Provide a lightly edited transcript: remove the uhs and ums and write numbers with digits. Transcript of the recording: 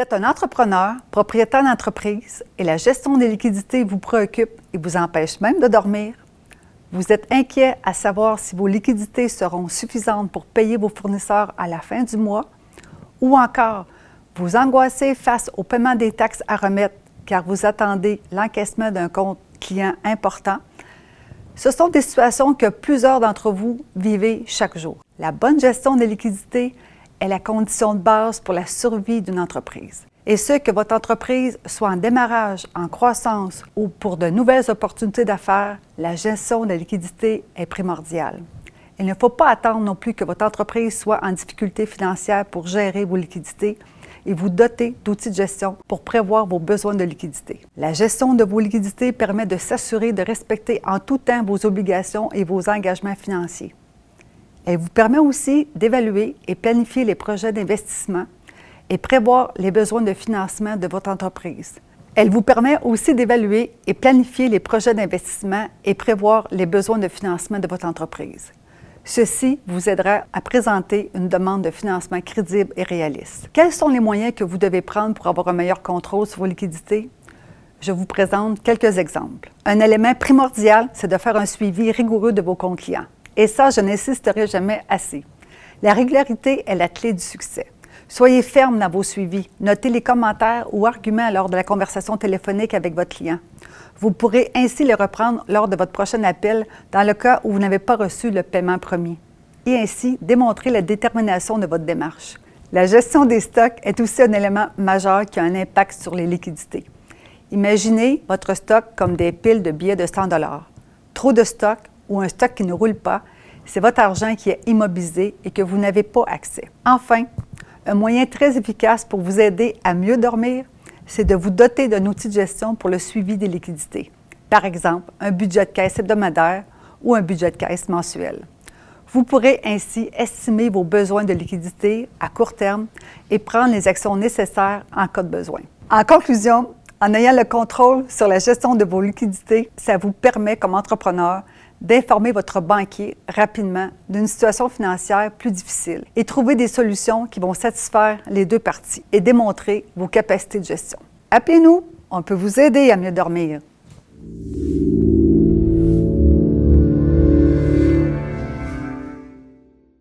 êtes un entrepreneur, propriétaire d'entreprise et la gestion des liquidités vous préoccupe et vous empêche même de dormir, vous êtes inquiet à savoir si vos liquidités seront suffisantes pour payer vos fournisseurs à la fin du mois, ou encore vous angoissez face au paiement des taxes à remettre car vous attendez l'encaissement d'un compte client important. Ce sont des situations que plusieurs d'entre vous vivez chaque jour. La bonne gestion des liquidités est la condition de base pour la survie d'une entreprise. Et ce, que votre entreprise soit en démarrage, en croissance ou pour de nouvelles opportunités d'affaires, la gestion de la liquidité est primordiale. Il ne faut pas attendre non plus que votre entreprise soit en difficulté financière pour gérer vos liquidités et vous doter d'outils de gestion pour prévoir vos besoins de liquidité. La gestion de vos liquidités permet de s'assurer de respecter en tout temps vos obligations et vos engagements financiers. Elle vous permet aussi d'évaluer et planifier les projets d'investissement et prévoir les besoins de financement de votre entreprise. Elle vous permet aussi d'évaluer et planifier les projets d'investissement et prévoir les besoins de financement de votre entreprise. Ceci vous aidera à présenter une demande de financement crédible et réaliste. Quels sont les moyens que vous devez prendre pour avoir un meilleur contrôle sur vos liquidités? Je vous présente quelques exemples. Un élément primordial, c'est de faire un suivi rigoureux de vos comptes clients. Et ça, je n'insisterai jamais assez. La régularité est la clé du succès. Soyez ferme dans vos suivis. Notez les commentaires ou arguments lors de la conversation téléphonique avec votre client. Vous pourrez ainsi les reprendre lors de votre prochain appel dans le cas où vous n'avez pas reçu le paiement promis. Et ainsi, démontrer la détermination de votre démarche. La gestion des stocks est aussi un élément majeur qui a un impact sur les liquidités. Imaginez votre stock comme des piles de billets de 100 $. Trop de stock ou un stock qui ne roule pas, c'est votre argent qui est immobilisé et que vous n'avez pas accès. Enfin, un moyen très efficace pour vous aider à mieux dormir, c'est de vous doter d'un outil de gestion pour le suivi des liquidités. Par exemple, un budget de caisse hebdomadaire ou un budget de caisse mensuel. Vous pourrez ainsi estimer vos besoins de liquidité à court terme et prendre les actions nécessaires en cas de besoin. En conclusion, en ayant le contrôle sur la gestion de vos liquidités, ça vous permet comme entrepreneur d'informer votre banquier rapidement d'une situation financière plus difficile et trouver des solutions qui vont satisfaire les deux parties et démontrer vos capacités de gestion. Appelez-nous, on peut vous aider à mieux dormir.